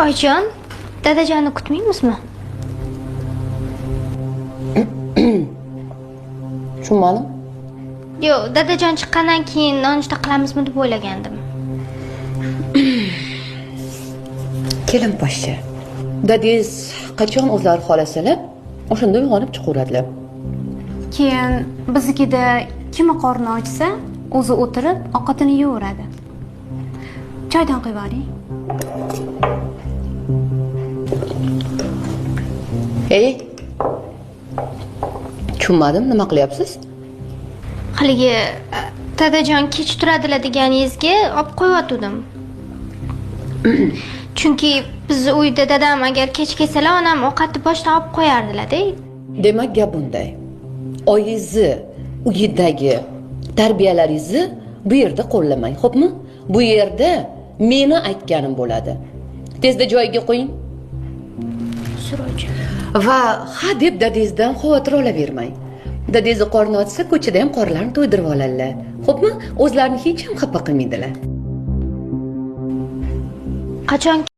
Oyijon, dadajonni kutmaymizmi? Tushunmadim. Yo'q, dadajon chiqqandan keyin nonushta qilamizmi deb o'ylagandim. Kelin poshsha. Dadingiz qachon o'zlari xohlasalar, o'shanda uyg'onib chiqaveradilar. Keyin biznikida kimi qorni ochsa, o'zi o'tirib ovqatini yeyveradi. Choydan quyib oling. Ey. Tushunmadim, nima qilyapsiz? Haligi dadajon kech turadilar deganingizga olib qo'yotgandim. Chunki biz uyda dadam agar kech kelsalar, onam ovqatni boshdan olib qo'yardilar-da. Demak, gap bunday. Oyingizni uyidagi tarbiyalaringizni bu yerda qo'llamang, xo'pmi? Bu yerda meni aytganim bo'ladi. Tezda joyiga qo'ying. Suro'ji. Va ha deb dadangizdan xavotir olavermang. Dadangizni qorni ochsa, ko'chada ham qorlarni to'ydirib oladilar. Xo'pmi? O'zlarini hech ham xafa qilmaydilar. Qachon